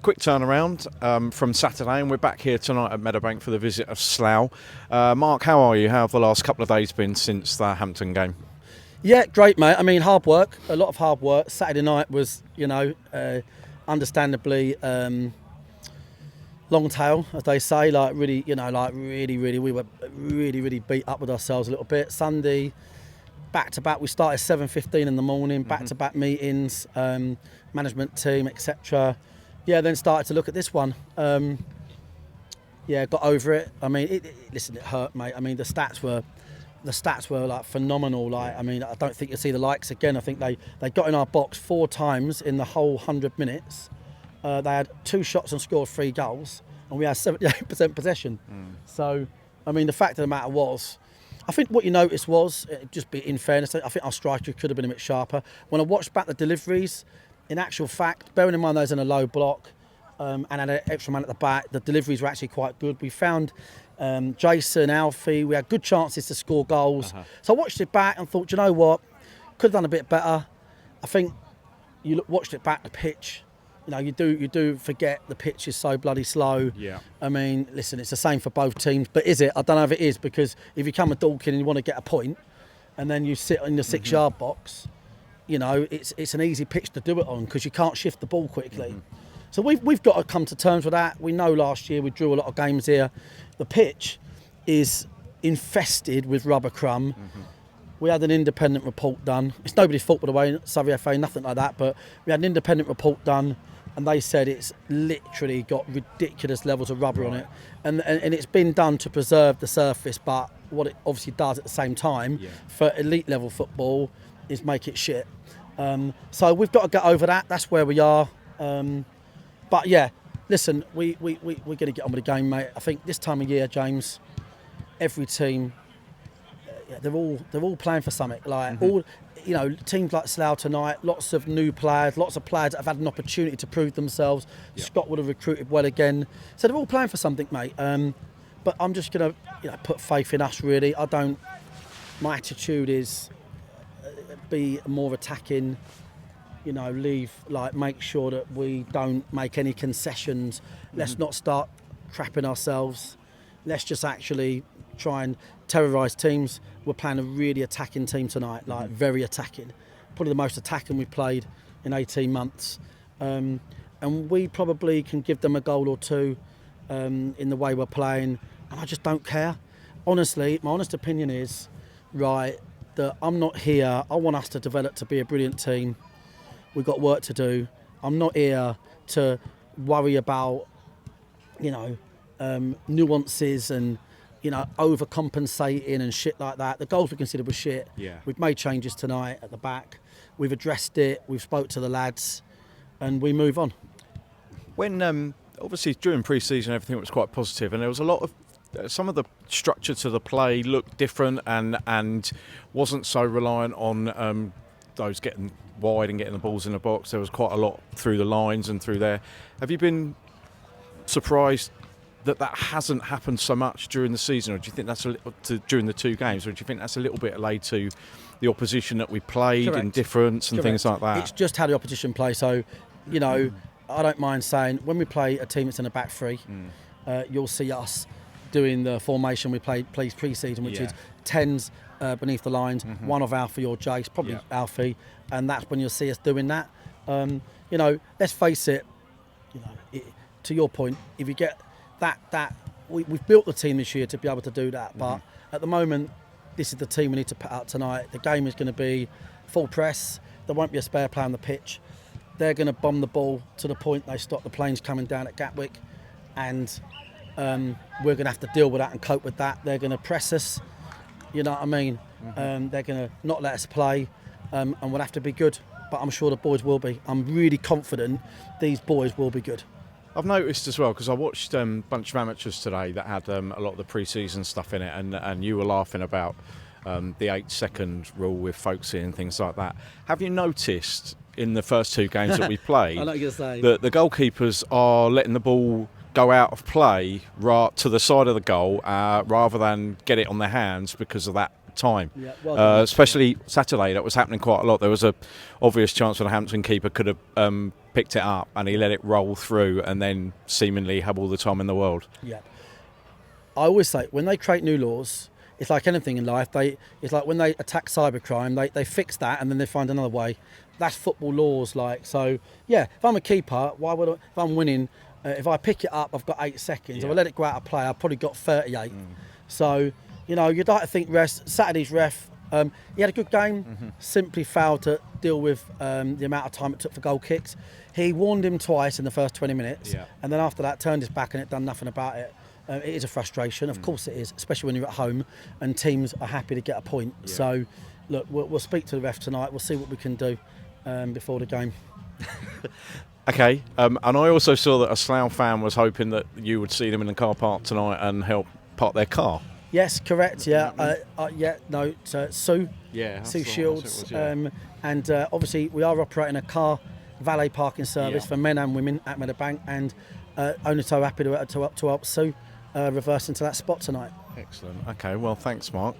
Quick turnaround from Saturday, and we're back here tonight at Meadowbank for the visit of Slough. Marc, how are you? How have the last couple of days been since the Hampton game? Yeah, great, mate. I mean, hard work, a lot of hard work. Saturday night was, understandably long tail, as they say. We were really beat up with ourselves a little bit. Sunday, back to back. We started 7:15 in the morning, back to back meetings, management team, etc. Yeah, then started to look at this one. Got over it. I mean, it hurt, mate. I mean, the stats were like phenomenal. I don't think you'll see the likes again. I think they got in our box 4 times in the whole 100 minutes. They had 2 shots and scored 3 goals, and we had 78% possession. So, I mean, the fact of the matter was, I think what you noticed was, just in fairness, I think our striker could have been a bit sharper. When I watched back the deliveries, in actual fact, bearing in mind those in a low block and had an extra man at the back, the deliveries were actually quite good. We found Jason, Alfie, we had good chances to score goals. So I watched it back and thought, you know what, could have done a bit better. I think watched it back, the pitch, you do forget the pitch is so bloody slow. Yeah. I mean, listen, it's the same for both teams, but is it? I don't know if it is, because if you come a Dorking and you want to get a point and then you sit in the 6-yard box, it's an easy pitch to do it on because you can't shift the ball quickly. So we've got to come to terms with that. We know last year we drew a lot of games here. The pitch is infested with rubber crumb. We had an independent report done. It's nobody's fault, by the way, Surrey FA, nothing like that. But we had an independent report done, and they said it's literally got ridiculous levels of rubber on it. And it's been done to preserve the surface, but what it obviously does at the same time for elite level football is make it shit. So we've got to get over that. That's where we are. But yeah, listen, we're going to get on with the game, mate. I think this time of year, James, every team, they're all playing for something. Teams like Slough tonight, lots of new players, lots of players that have had an opportunity to prove themselves. Scott would have recruited well again, so they're all playing for something, mate. But I'm just going to put faith in us, really. My attitude is be more attacking. Make sure that we don't make any concessions. Let's not start crapping ourselves. Let's just actually try and terrorise teams. We're playing a really attacking team tonight, very attacking. Probably the most attacking we've played in 18 months. And we probably can give them a goal or 2 in the way we're playing. And I just don't care. Honestly, my honest opinion is, that I'm not here. I want us to develop to be a brilliant team. We've got work to do. I'm not here to worry about, nuances and, overcompensating and shit like that. The goals we considered were shit. Yeah. We've made changes tonight at the back. We've addressed it. We've spoke to the lads, and we move on. When obviously during pre-season everything was quite positive, and there was a lot of some of the structure to the play looked different and wasn't so reliant on those getting wide and getting the balls in the box. There was quite a lot through the lines and through there. Have you surprised that hasn't happened so much during the season, or do you think that's during the 2 games, or do you think that's a little bit laid to the opposition that we played? Correct. And difference and things like that? It's just how the opposition play. So, I don't mind saying when we play a team that's in a back 3, you'll see us doing the formation we played pre-season, which is 10s beneath the lines, one of Alfie or Jace, probably Alfie, and that's when you'll see us doing that. Let's face it, to your point, if you get that we've built the team this year to be able to do that, but at the moment, this is the team we need to put out tonight. The game is going to be full press. There won't be a spare player on the pitch. They're going to bomb the ball to the point they stop the planes coming down at Gatwick, and we're going to have to deal with that and cope with that. They're going to press us, you know what I mean? They're going to not let us play, and we'll have to be good. But I'm sure the boys will be. I'm really confident these boys will be good. I've noticed as well, because I watched a bunch of amateurs today that had a lot of the pre-season stuff in it, and you were laughing about the 8-second rule with Folksy and things like that. Have you noticed in the first 2 games that we played I know what you're saying, that the goalkeepers are letting the ball go out of play to the side of the goal rather than get it on their hands because of that time. Yeah, well done. Especially Saturday, that was happening quite a lot. There was a obvious chance where the Hampton keeper could have picked it up, and he let it roll through, and then seemingly have all the time in the world. Yeah. I always say, when they create new laws, it's like anything in life. It's like when they attack cybercrime, they fix that and then they find another way. That's football laws, like. So yeah, if I'm a keeper, why would if I'm winning, if I pick it up, I've got 8 seconds. If I let it go out of play, I've probably got 38. So you'd like to think Saturday's ref, he had a good game. Simply failed to deal with the amount of time it took for goal kicks. He warned him twice in the first 20 minutes, and then after that turned his back and it done nothing about it. It is a frustration, of course it is, especially when you're at home and teams are happy to get a point. So, look, we'll speak to the ref tonight. We'll see what we can do before the game. Okay, and I also saw that a Slough fan was hoping that you would see them in the car park tonight and help park their car. Yes, correct. Yeah, Sue. Yeah, Sue Shields. And obviously we are operating a car valet parking service for men and women at Meadowbank, and only so happy to help Sue reverse into that spot tonight. Excellent. Okay, well, thanks, Mark.